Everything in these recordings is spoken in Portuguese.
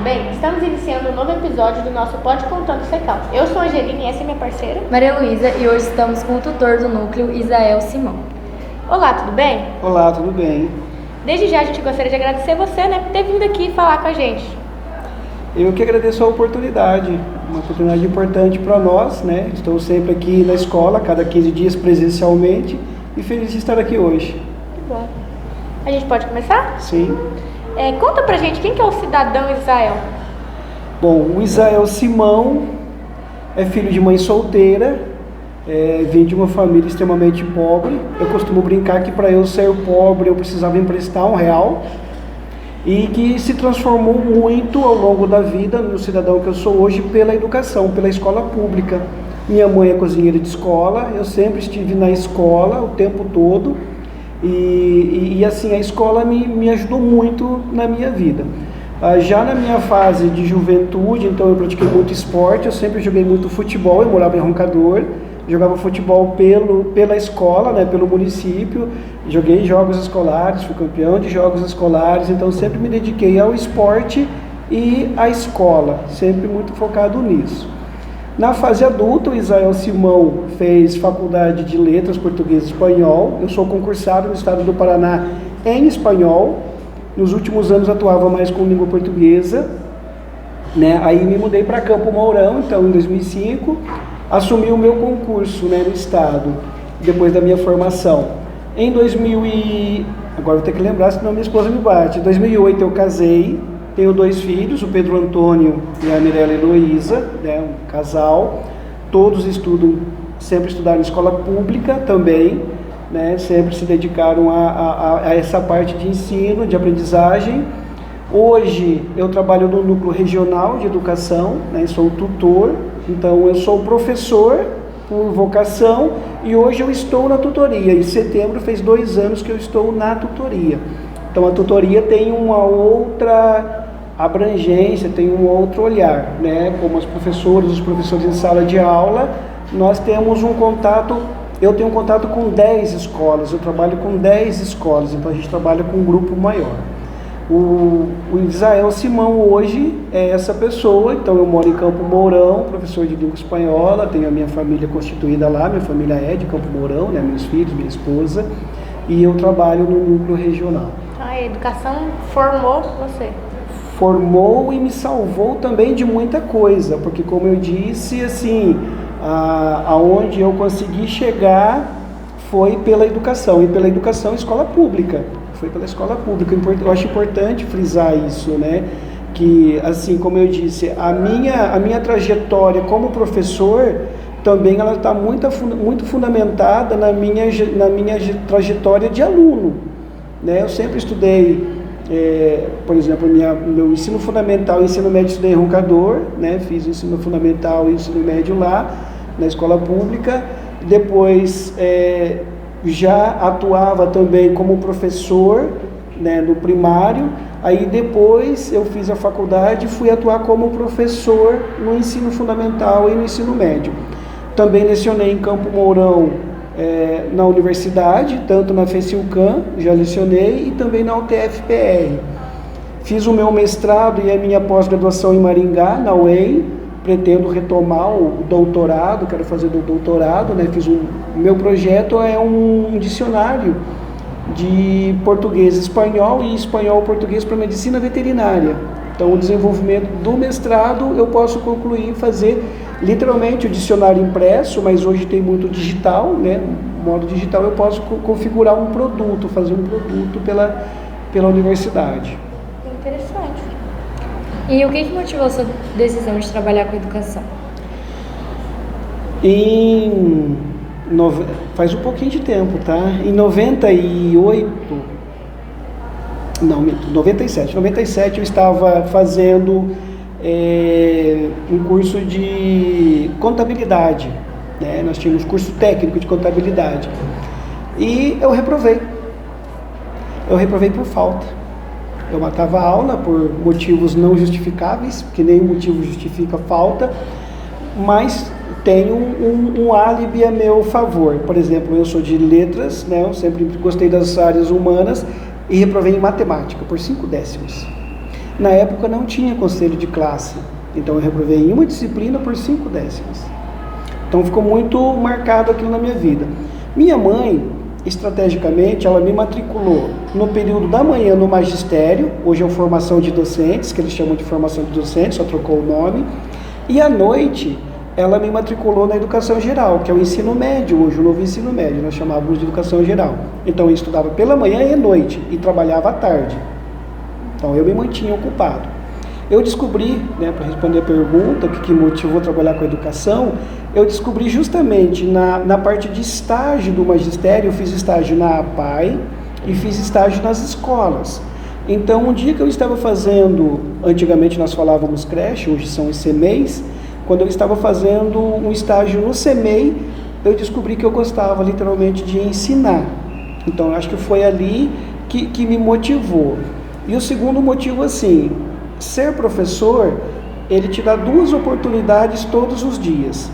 tudo bem? Estamos iniciando um novo episódio do nosso Pode Contando Secal. Eu sou a Angelina e essa é minha parceira, Maria Luísa, e hoje estamos com o tutor do núcleo, Isael Simão. Olá, tudo bem? Olá, tudo bem? Desde já a gente gostaria de agradecer você, por ter vindo aqui falar com a gente. Eu que agradeço a oportunidade, uma oportunidade importante para nós, Estou sempre aqui na escola, cada 15 dias presencialmente, e feliz de estar aqui hoje. Que bom. A gente pode começar? Sim. Conta pra gente, quem que é o cidadão Isael? Bom, o Isael Simão é filho de mãe solteira, vem de uma família extremamente pobre. Eu costumo brincar que para eu ser pobre eu precisava emprestar R$1, e que se transformou muito ao longo da vida no cidadão que eu sou hoje pela educação, pela escola pública. Minha mãe é cozinheira de escola, eu sempre estive na escola o tempo todo. E assim, a escola me ajudou muito na minha vida. Já na minha fase de juventude, então eu pratiquei muito esporte, eu sempre joguei muito futebol, eu morava em Roncador, jogava futebol pela escola, pelo município, joguei jogos escolares, fui campeão de jogos escolares, então sempre me dediquei ao esporte e à escola, sempre muito focado nisso. Na fase adulta, o Isael Simão fez faculdade de letras português e espanhol. Eu sou concursado no estado do Paraná em espanhol. Nos últimos anos atuava mais com língua portuguesa. Aí me mudei para Campo Mourão, então em 2005, assumi o meu concurso no estado, depois da minha formação. Em 2000 agora vou ter que lembrar, senão minha esposa me bate. Em 2008 eu casei. Tenho 2 filhos, o Pedro Antônio e a Mirella Heloísa, um casal. Todos sempre estudaram em escola pública também, sempre se dedicaram a essa parte de ensino, de aprendizagem. Hoje eu trabalho no núcleo regional de educação, sou tutor, então eu sou professor por vocação e hoje eu estou na tutoria. Em setembro fez 2 anos que eu estou na tutoria. Então a tutoria tem uma outra abrangência, tem um outro olhar, como os professores em sala de aula, nós temos um contato, eu tenho um contato com 10 escolas, eu trabalho com 10 escolas, então a gente trabalha com um grupo maior. O Isael Simão hoje é essa pessoa, então eu moro em Campo Mourão, professor de língua espanhola, tenho a minha família constituída lá, minha família é de Campo Mourão, meus filhos, minha esposa, e eu trabalho no núcleo regional. A educação formou você? Formou e me salvou também de muita coisa, porque como eu disse, assim, aonde eu consegui chegar foi pela educação, e pela educação escola pública, foi pela escola pública. Eu acho importante frisar isso, que assim, como eu disse, a minha trajetória como professor também ela está muito fundamentada na minha trajetória de aluno, Eu sempre estudei, por exemplo, meu ensino fundamental e ensino médio estudei em Roncador, fiz o ensino fundamental e ensino médio lá, na escola pública. Depois já atuava também como professor no primário. Aí depois eu fiz a faculdade e fui atuar como professor no ensino fundamental e no ensino médio. Também lecionei em Campo Mourão, na universidade, tanto na FECILCAM, já lecionei, e também na UTF-PR. Fiz o meu mestrado e a minha pós-graduação em Maringá, na UEM, pretendo retomar o doutorado, quero fazer o doutorado, o meu projeto é um dicionário de português espanhol e espanhol-português para medicina veterinária. Então, o desenvolvimento do mestrado eu posso concluir e fazer literalmente o dicionário impresso, mas hoje tem muito digital, modo digital eu posso configurar um produto, fazer um produto pela universidade. Interessante. E o que motivou a sua decisão de trabalhar com educação? Faz um pouquinho de tempo, tá? Em 97 eu estava fazendo um curso de contabilidade, Nós tínhamos curso técnico de contabilidade e eu reprovei por falta. Eu matava a aula por motivos não justificáveis, porque nenhum motivo justifica a falta, mas tenho um álibi a meu favor. Por exemplo, eu sou de letras, eu sempre gostei das áreas humanas e reprovei em matemática por 5 décimos. Na época não tinha conselho de classe, então eu reprovei em uma disciplina por 5 décimos. Então ficou muito marcado aquilo na minha vida. Minha mãe, estrategicamente, ela me matriculou no período da manhã no magistério, hoje é formação de docentes, que eles chamam de formação de docentes, só trocou o nome, e à noite ela me matriculou na educação geral, que é o ensino médio, hoje o novo ensino médio, nós chamávamos de educação geral. Então eu estudava pela manhã e à noite, e trabalhava à tarde. Então eu me mantinha ocupado. Eu descobri, para responder a pergunta, o que motivou a trabalhar com a educação, eu descobri justamente na parte de estágio do magistério. Eu fiz estágio na APAE e fiz estágio nas escolas. Então, um dia que eu estava fazendo, antigamente nós falávamos creche, hoje são os CMEIs, quando eu estava fazendo um estágio no CMEI, eu descobri que eu gostava literalmente de ensinar. Então, eu acho que foi ali que me motivou. E o segundo motivo, assim, ser professor, ele te dá 2 oportunidades todos os dias.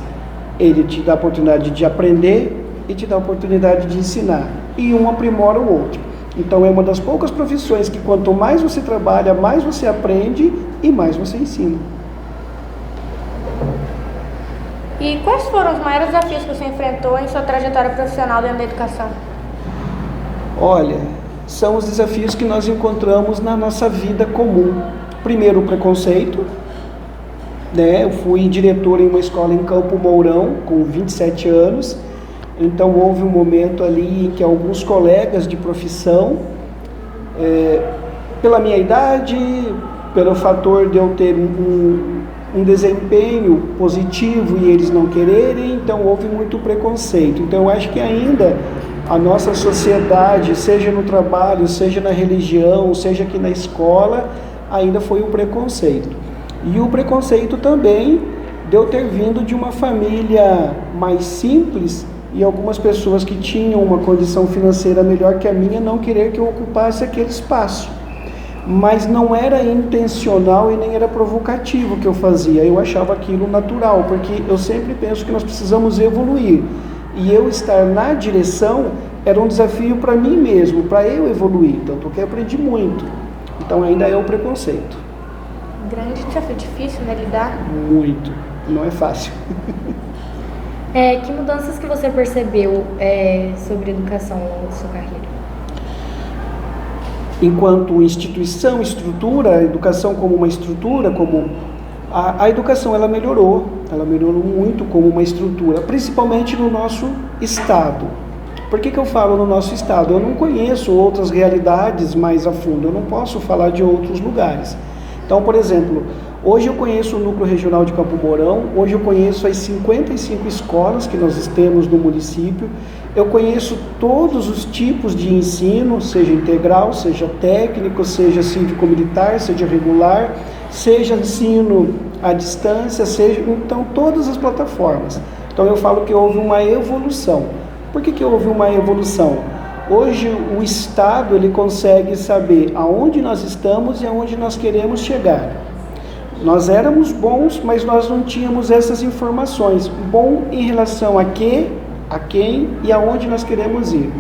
Ele te dá a oportunidade de aprender e te dá a oportunidade de ensinar. E um aprimora o outro. Então é uma das poucas profissões que quanto mais você trabalha, mais você aprende e mais você ensina. E quais foram os maiores desafios que você enfrentou em sua trajetória profissional dentro da educação? Olha, são os desafios que nós encontramos na nossa vida comum. Primeiro, o preconceito. Eu fui diretor em uma escola em Campo Mourão, com 27 anos, então houve um momento ali em que alguns colegas de profissão, pela minha idade, pelo fator de eu ter um desempenho positivo e eles não quererem, então houve muito preconceito. Então eu acho que ainda a nossa sociedade, seja no trabalho, seja na religião, seja aqui na escola, ainda foi um preconceito. E o preconceito também de eu ter vindo de uma família mais simples e algumas pessoas que tinham uma condição financeira melhor que a minha não querer que eu ocupasse aquele espaço. Mas não era intencional e nem era provocativo o que eu fazia, eu achava aquilo natural, porque eu sempre penso que nós precisamos evoluir. E eu estar na direção era um desafio para mim mesmo, para eu evoluir, tanto que eu aprendi muito. Então ainda é o preconceito. Grande desafio, difícil, né, lidar? Muito, não é fácil. Que mudanças que você percebeu sobre educação ao longo da sua carreira? Enquanto instituição, estrutura, a educação como uma estrutura, a educação ela melhorou muito como uma estrutura, principalmente no nosso estado. Por que eu falo no nosso estado? Eu não conheço outras realidades mais a fundo, eu não posso falar de outros lugares. Então, por exemplo, hoje eu conheço o Núcleo Regional de Campo Mourão, hoje eu conheço as 55 escolas que nós temos no município, eu conheço todos os tipos de ensino, seja integral, seja técnico, seja cívico-militar, seja regular, seja ensino à distância, então todas as plataformas. Então eu falo que houve uma evolução. Por que houve uma evolução? Hoje o Estado ele consegue saber aonde nós estamos e aonde nós queremos chegar. Nós éramos bons, mas nós não tínhamos essas informações. Bom em relação a quem e aonde nós queremos ir.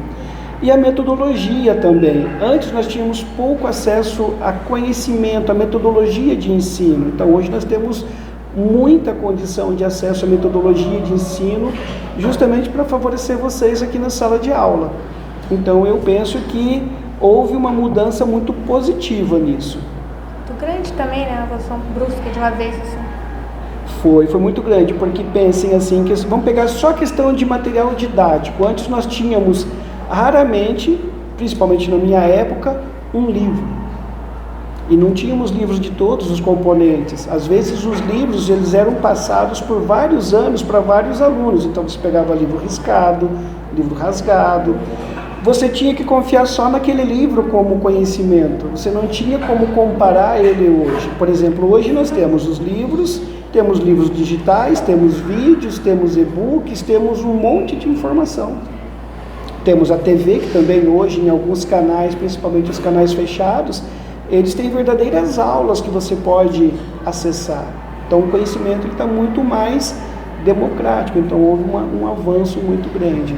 E a metodologia também. Antes nós tínhamos pouco acesso a conhecimento, a metodologia de ensino. Então hoje nós temos muita condição de acesso à metodologia de ensino, justamente para favorecer vocês aqui na sala de aula. Então eu penso que houve uma mudança muito positiva nisso. Muito grande também, né? Uma evolução brusca de uma vez assim. Foi muito grande, porque pensem assim, que vamos pegar só a questão de material didático. Antes nós tínhamos raramente, principalmente na minha época, um livro. E não tínhamos livros de todos os componentes. Às vezes os livros eles eram passados por vários anos para vários alunos. Então você pegava livro riscado, livro rasgado. Você tinha que confiar só naquele livro como conhecimento. Você não tinha como comparar ele hoje. Por exemplo, hoje nós temos os livros, temos livros digitais, temos vídeos, temos e-books, temos um monte de informação. Temos a TV, que também hoje em alguns canais, principalmente os canais fechados, eles têm verdadeiras aulas que você pode acessar. Então o conhecimento está muito mais democrático, então houve um avanço muito grande.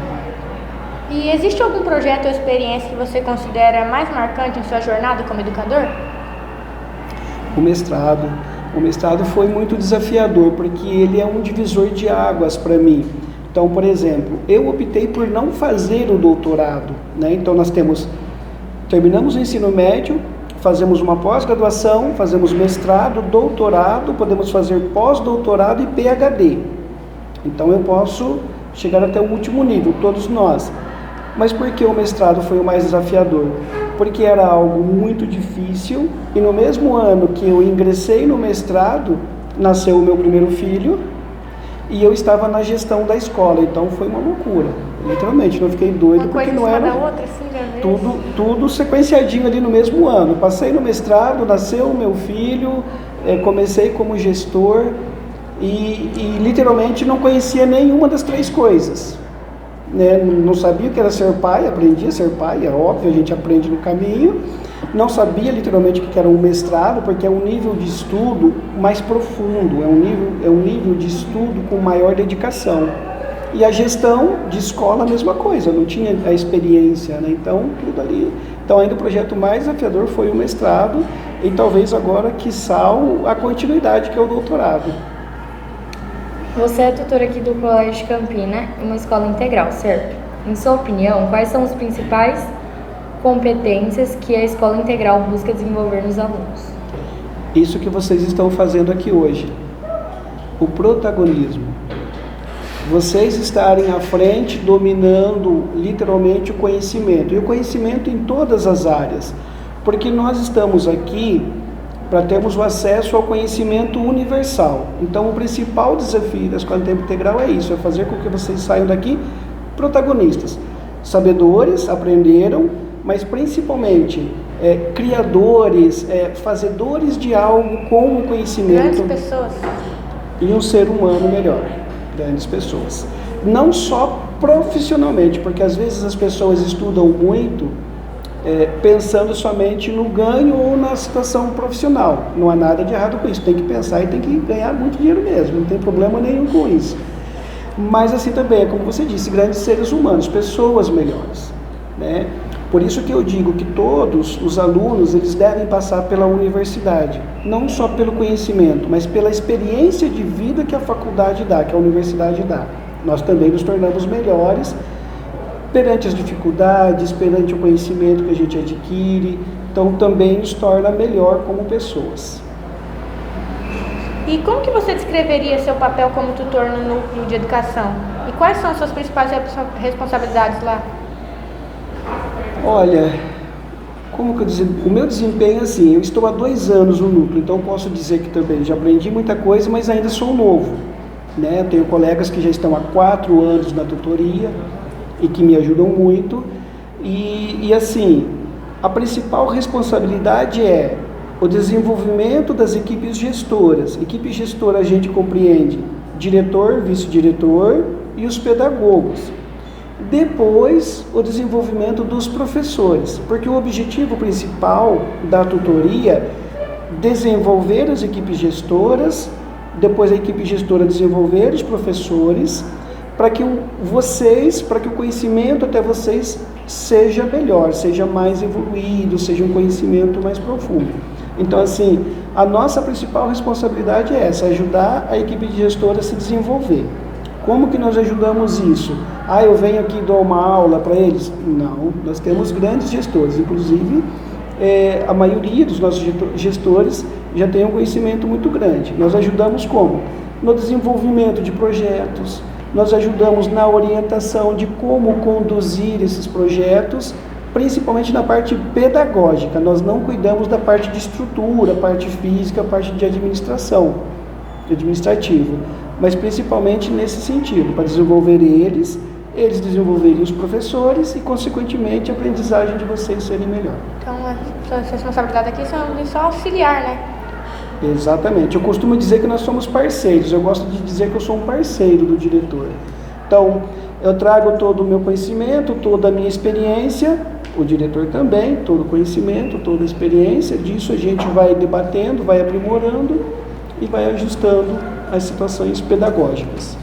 E existe algum projeto ou experiência que você considera mais marcante em sua jornada como educador? O mestrado. O mestrado foi muito desafiador, porque ele é um divisor de águas para mim. Então, por exemplo, eu optei por não fazer o doutorado, né? Então, terminamos o ensino médio, fazemos uma pós-graduação, fazemos mestrado, doutorado, podemos fazer pós-doutorado e PhD. Então, eu posso chegar até o último nível, todos nós. Mas por que o mestrado foi o mais desafiador? Porque era algo muito difícil e no mesmo ano que eu ingressei no mestrado, nasceu o meu primeiro filho e eu estava na gestão da escola, então foi uma loucura, literalmente, não fiquei doido porque não era outra, assim, tudo sequenciadinho ali no mesmo ano. Passei no mestrado, nasceu o meu filho, comecei como gestor e literalmente não conhecia nenhuma das três coisas. Né? Não sabia o que era ser pai, aprendi a ser pai, é óbvio, a gente aprende no caminho. Não sabia literalmente o que era um mestrado, porque é um nível de estudo mais profundo, é um nível de estudo com maior dedicação. E a gestão de escola, a mesma coisa, não tinha a experiência, né? Então, tudo ali. Então, ainda o projeto mais desafiador foi o mestrado, e talvez agora, quiçá, a continuidade, que é o doutorado. Você é tutor aqui do Colégio Campina, uma escola integral, certo? Em sua opinião, quais são as principais competências que a escola integral busca desenvolver nos alunos? Isso que vocês estão fazendo aqui hoje. O protagonismo. Vocês estarem à frente, dominando literalmente o conhecimento. E o conhecimento em todas as áreas. Porque nós estamos aqui para termos o acesso ao conhecimento universal. Então, o principal desafio da Escola em Tempo Integral é isso, é fazer com que vocês saiam daqui protagonistas. Sabedores, aprenderam, mas principalmente criadores, fazedores de algo com o conhecimento. Grandes pessoas. E um ser humano melhor. Grandes pessoas. Não só profissionalmente, porque às vezes as pessoas estudam muito pensando somente no ganho ou na situação profissional. Não há nada de errado com isso, tem que pensar e tem que ganhar muito dinheiro mesmo, não tem problema nenhum com isso. Mas assim também, como você disse, grandes seres humanos, pessoas melhores, né? Por isso que eu digo que todos os alunos, eles devem passar pela universidade, não só pelo conhecimento, mas pela experiência de vida que a faculdade dá, que a universidade dá. Nós também nos tornamos melhores perante as dificuldades, perante o conhecimento que a gente adquire, então também nos torna melhor como pessoas. E como que você descreveria seu papel como tutor no núcleo de educação? E quais são as suas principais responsabilidades lá? Olha, como que eu dizer, o meu desempenho é assim, eu estou há 2 anos no núcleo, então posso dizer que também já aprendi muita coisa, mas ainda sou novo, né? Tenho colegas que já estão há 4 anos na tutoria, e que me ajudam muito, e assim, a principal responsabilidade é o desenvolvimento das equipes gestoras. Equipe gestora a gente compreende diretor, vice-diretor e os pedagogos. Depois, o desenvolvimento dos professores, porque o objetivo principal da tutoria é desenvolver as equipes gestoras, depois a equipe gestora desenvolver os professores, para que o conhecimento até vocês seja melhor, seja mais evoluído, seja um conhecimento mais profundo. Então, assim, a nossa principal responsabilidade é essa, ajudar a equipe de gestora a se desenvolver. Como que nós ajudamos isso? Eu venho aqui e dou uma aula para eles? Não, nós temos grandes gestores, inclusive a maioria dos nossos gestores já tem um conhecimento muito grande. Nós ajudamos como? No desenvolvimento de projetos, nós ajudamos na orientação de como conduzir esses projetos, principalmente na parte pedagógica. Nós não cuidamos da parte de estrutura, parte física, parte de administrativa, mas principalmente nesse sentido, para desenvolver eles desenvolverem os professores e, consequentemente, a aprendizagem de vocês serem melhor. Então, a sua responsabilidade aqui é só auxiliar, né? Exatamente. Eu costumo dizer que nós somos parceiros. Eu gosto de dizer que eu sou um parceiro do diretor. Então, eu trago todo o meu conhecimento, toda a minha experiência, o diretor também, todo o conhecimento, toda a experiência. Disso a gente vai debatendo, vai aprimorando e vai ajustando as situações pedagógicas.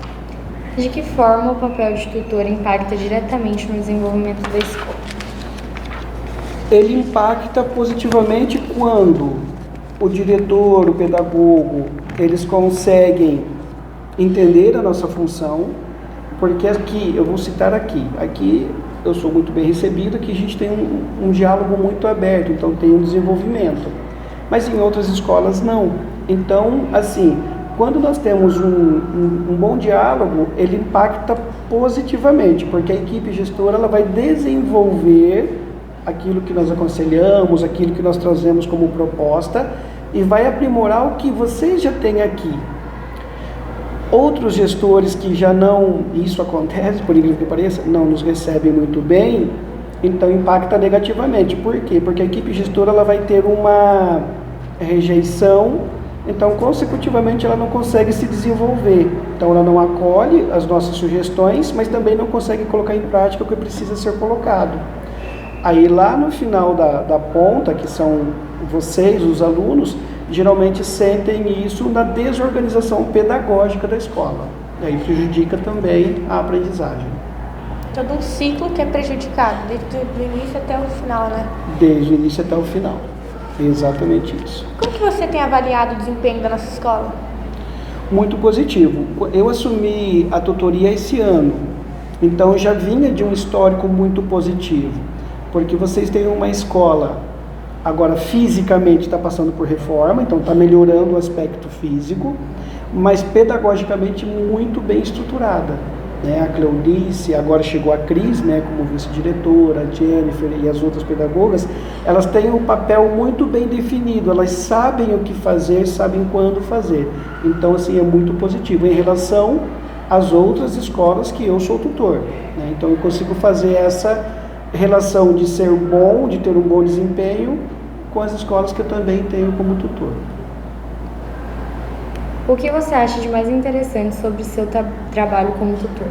De que forma o papel de tutor impacta diretamente no desenvolvimento da escola? Ele impacta positivamente quando o diretor, o pedagogo, eles conseguem entender a nossa função, porque aqui, eu vou citar aqui eu sou muito bem recebido, aqui a gente tem um diálogo muito aberto, então tem um desenvolvimento, mas em outras escolas não. Então, assim, quando nós temos um bom diálogo, ele impacta positivamente, porque a equipe gestora ela vai desenvolver aquilo que nós aconselhamos, aquilo que nós trazemos como proposta e vai aprimorar o que vocês já têm aqui. Outros gestores que já não, isso acontece, por incrível que pareça, não nos recebem muito bem, então impacta negativamente. Por quê? Porque a equipe gestora ela vai ter uma rejeição, então consecutivamente ela não consegue se desenvolver. Então ela não acolhe as nossas sugestões, mas também não consegue colocar em prática o que precisa ser colocado. Aí lá no final da ponta, que são vocês, os alunos, geralmente sentem isso na desorganização pedagógica da escola. E aí prejudica também a aprendizagem. Todo um ciclo que é prejudicado, desde o início até o final, né? Desde o início até o final. Exatamente isso. Como que você tem avaliado o desempenho da nossa escola? Muito positivo. Eu assumi a tutoria esse ano, então eu já vinha de um histórico muito positivo, porque vocês têm uma escola, agora fisicamente está passando por reforma, então está melhorando o aspecto físico, mas pedagogicamente muito bem estruturada. Né? A Cleonice, agora chegou a Cris, né, como vice-diretora, a Jennifer e as outras pedagogas, elas têm um papel muito bem definido, elas sabem o que fazer, sabem quando fazer. Então, assim, é muito positivo em relação às outras escolas que eu sou tutor. Né? Então, eu consigo fazer essa relação de ser bom, de ter um bom desempenho, com as escolas que eu também tenho como tutor. O que você acha de mais interessante sobre o seu trabalho como tutor?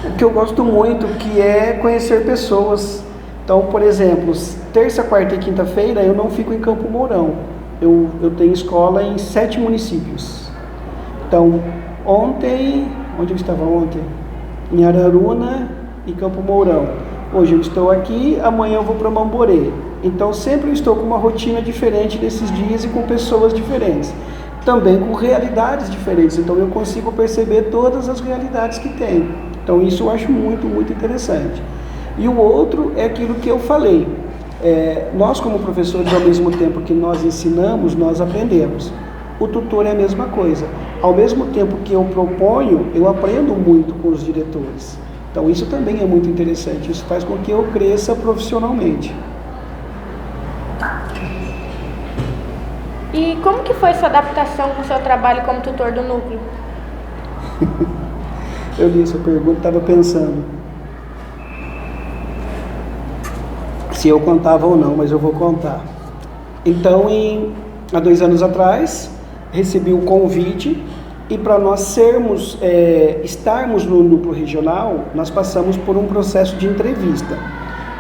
O que eu gosto muito que é conhecer pessoas. Então, por exemplo, terça, quarta e quinta-feira eu não fico em Campo Mourão. Eu tenho escola em 7 municípios. Então, onde eu estava ontem? Em Araruna e Campo Mourão. Hoje eu estou aqui, amanhã eu vou para Mamborê. Então, sempre eu estou com uma rotina diferente nesses dias e com pessoas diferentes. Também com realidades diferentes, então eu consigo perceber todas as realidades que tem. Então isso eu acho muito, muito interessante. E o outro é aquilo que eu falei, nós como professores, ao mesmo tempo que nós ensinamos, nós aprendemos. O tutor é a mesma coisa. Ao mesmo tempo que eu proponho, eu aprendo muito com os diretores. Então isso também é muito interessante, isso faz com que eu cresça profissionalmente. E como que foi sua adaptação com o seu trabalho como tutor do núcleo? Eu li essa pergunta e estava pensando se eu contava ou não, mas eu vou contar. Então, há 2 anos atrás, recebi o convite e para nós estarmos no núcleo regional, nós passamos por um processo de entrevista.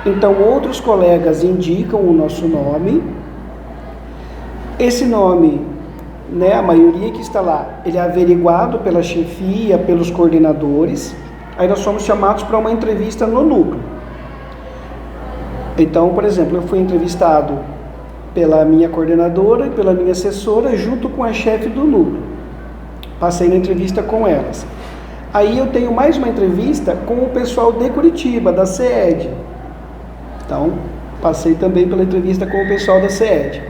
Então, outros colegas indicam o nosso nome. Esse nome, né, a maioria que está lá, ele é averiguado pela chefia, pelos coordenadores, aí nós somos chamados para uma entrevista no núcleo. Então, por exemplo, eu fui entrevistado pela minha coordenadora e pela minha assessora, junto com a chefe do núcleo. Passei na entrevista com elas. Aí eu tenho mais uma entrevista com o pessoal de Curitiba, da CED. Então, passei também pela entrevista com o pessoal da CED.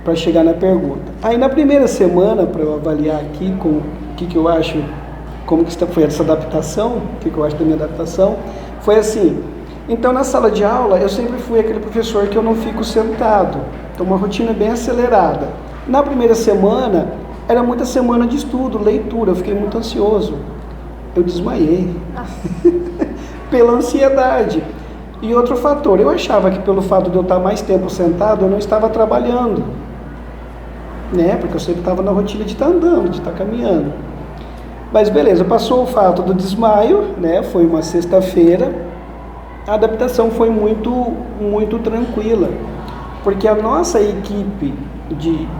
Para chegar na pergunta. Aí na primeira semana, para eu avaliar aqui o que eu acho, como que foi essa adaptação, o que eu acho da minha adaptação, foi assim. Então na sala de aula eu sempre fui aquele professor que eu não fico sentado, então uma rotina bem acelerada. Na primeira semana, era muita semana de estudo, leitura, eu fiquei muito ansioso, eu desmaiei, pela ansiedade. E outro fator, eu achava que pelo fato de eu estar mais tempo sentado, eu não estava trabalhando. Né? Porque eu sempre estava na rotina de estar andando, de estar caminhando. Mas beleza, passou o fato do desmaio, né? Foi uma sexta-feira, a adaptação foi muito, muito tranquila, porque a nossa equipe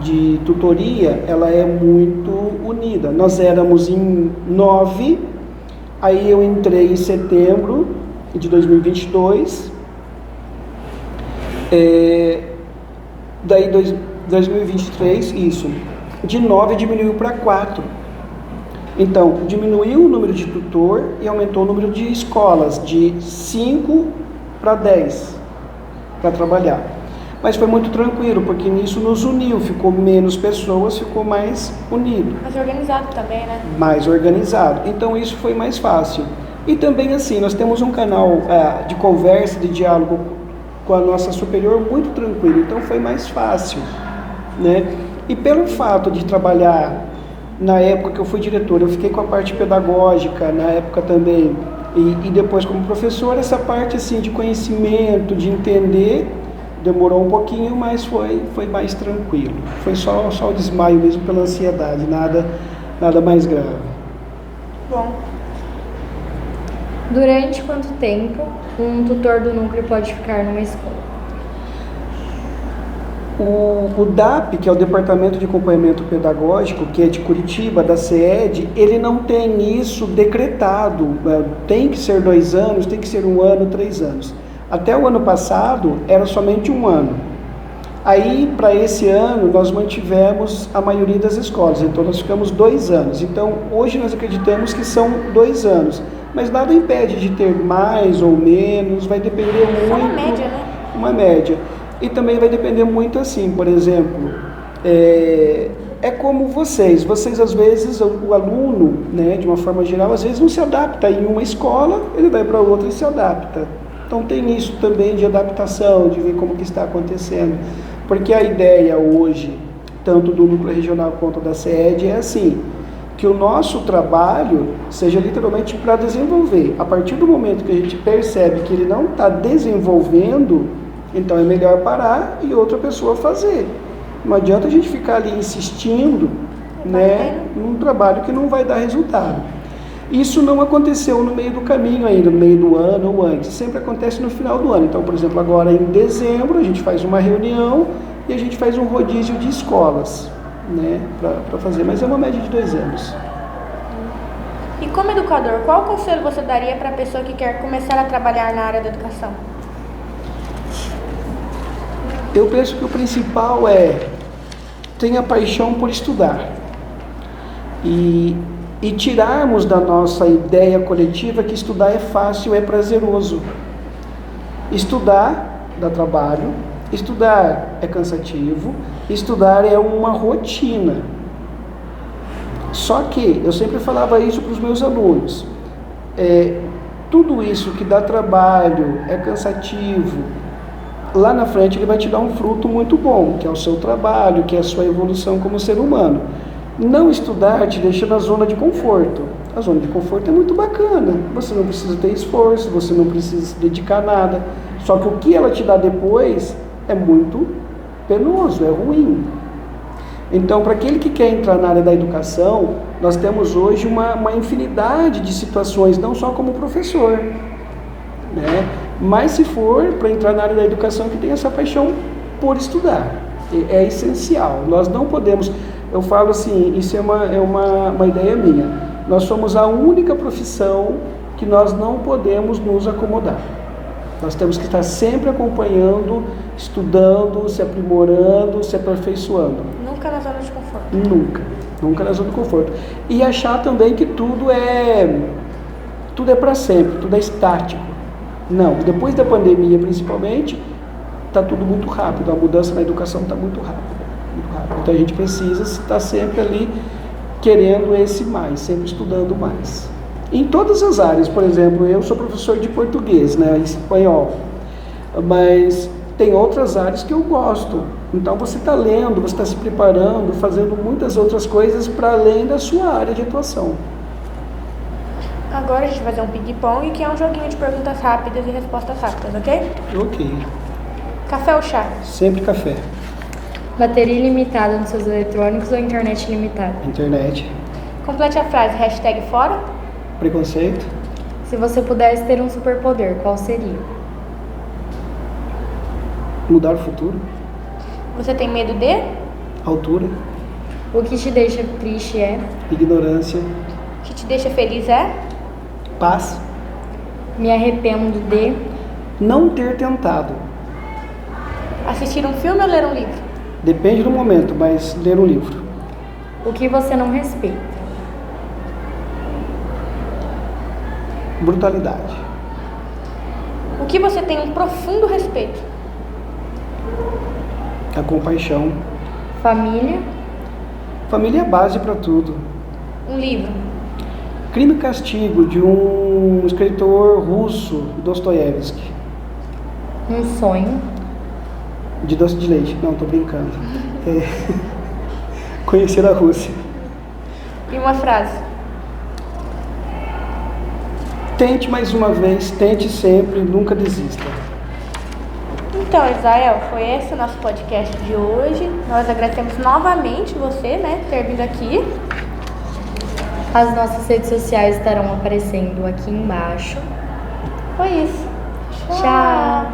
de tutoria, ela é muito unida. Nós éramos em 9, aí eu entrei em setembro de 2022, daí 2023, isso. De 9 diminuiu para 4. Então, diminuiu o número de tutor e aumentou o número de escolas, de 5 para 10 para trabalhar. Mas foi muito tranquilo, porque nisso nos uniu, ficou menos pessoas, ficou mais unido. Mais organizado também, né? Mais organizado. Então isso foi mais fácil. E também assim, nós temos um canal de conversa, de diálogo com a nossa superior muito tranquilo, então foi mais fácil, né? E pelo fato de trabalhar, na época que eu fui diretor, eu fiquei com a parte pedagógica, na época também, e depois como professor, essa parte assim de conhecimento, de entender, demorou um pouquinho, mas foi mais tranquilo. Foi só o desmaio mesmo pela ansiedade, nada mais grave. Bom. Durante quanto tempo um tutor do núcleo pode ficar numa escola? O DAP, que é o Departamento de Acompanhamento Pedagógico, que é de Curitiba, da CED, ele não tem isso decretado, tem que ser 2 anos, tem que ser 1 ano, 3 anos. Até o ano passado era somente 1 ano. Aí, para esse ano, nós mantivemos a maioria das escolas, então nós ficamos 2 anos. Então, hoje nós acreditamos que são 2 anos, mas nada impede de ter mais ou menos, vai depender muito... Só uma média, né? Uma média. E também vai depender muito assim, por exemplo, é como vocês às vezes, o aluno, né, de uma forma geral, às vezes não se adapta em uma escola, ele vai para outra e se adapta. Então tem isso também de adaptação, de ver como que está acontecendo. Porque a ideia hoje, tanto do núcleo regional quanto da SED, é assim, que o nosso trabalho seja literalmente para desenvolver. A partir do momento que a gente percebe que ele não está desenvolvendo, então é melhor parar e outra pessoa fazer. Não adianta a gente ficar ali insistindo, né, num trabalho que não vai dar resultado. Isso não aconteceu no meio do caminho ainda, no meio do ano ou antes. Sempre acontece no final do ano. Então, por exemplo, agora em dezembro a gente faz uma reunião e a gente faz um rodízio de escolas, né, para fazer. Mas é uma média de 2 anos. E como educador, qual conselho você daria para a pessoa que quer começar a trabalhar na área da educação? Eu penso que o principal é tenha paixão por estudar e tirarmos da nossa ideia coletiva que estudar é fácil, é prazeroso. Estudar dá trabalho, estudar é cansativo, estudar é uma rotina. Só que eu sempre falava isso para os meus alunos, tudo isso que dá trabalho, é cansativo, lá na frente ele vai te dar um fruto muito bom, que é o seu trabalho, que é a sua evolução como ser humano. Não estudar te deixa na zona de conforto. A zona de conforto é muito bacana, você não precisa ter esforço, você não precisa se dedicar a nada, só que o que ela te dá depois é muito penoso, é ruim. Então, para aquele que quer entrar na área da educação, nós temos hoje uma infinidade de situações, não só como professor, né? Mas se for para entrar na área da educação, que tem essa paixão por estudar, é essencial. Nós não podemos, eu falo assim, isso é uma ideia minha, nós somos a única profissão que nós não podemos nos acomodar. Nós temos que estar sempre acompanhando, estudando, se aprimorando, se aperfeiçoando. Nunca na zona de conforto. Nunca na zona de conforto. E achar também que tudo é para sempre, tudo é estático. Não, depois da pandemia principalmente, está tudo muito rápido, a mudança na educação está muito rápida. Então a gente precisa estar sempre ali querendo esse mais, sempre estudando mais. Em todas as áreas, por exemplo, eu sou professor de português, né, espanhol, mas tem outras áreas que eu gosto. Então você está lendo, você está se preparando, fazendo muitas outras coisas para além da sua área de atuação. Agora a gente vai fazer um ping-pong, que é um joguinho de perguntas rápidas e respostas rápidas, ok? Ok. Café ou chá? Sempre café. Bateria ilimitada nos seus eletrônicos ou internet ilimitada? Internet. Complete a frase, hashtag fora. Preconceito. Se você pudesse ter um superpoder, qual seria? Mudar o futuro. Você tem medo de? Altura. O que te deixa triste é? Ignorância. O que te deixa feliz é? Paz. Me arrependo de? Não ter tentado. Assistir um filme ou ler um livro? Depende do momento, mas ler um livro. O que você não respeita? Brutalidade. O que você tem um profundo respeito? A compaixão. Família? Família é a base para tudo. Um livro? Crime e Castigo, de um escritor russo, Dostoiévski. Um sonho? De doce de leite. Não, tô brincando. Conhecer a Rússia. E uma frase? Tente mais uma vez, tente sempre, nunca desista. Então, Israel, foi esse o nosso podcast de hoje. Nós agradecemos novamente você, né, ter vindo aqui. As nossas redes sociais estarão aparecendo aqui embaixo. Foi isso. Tchau.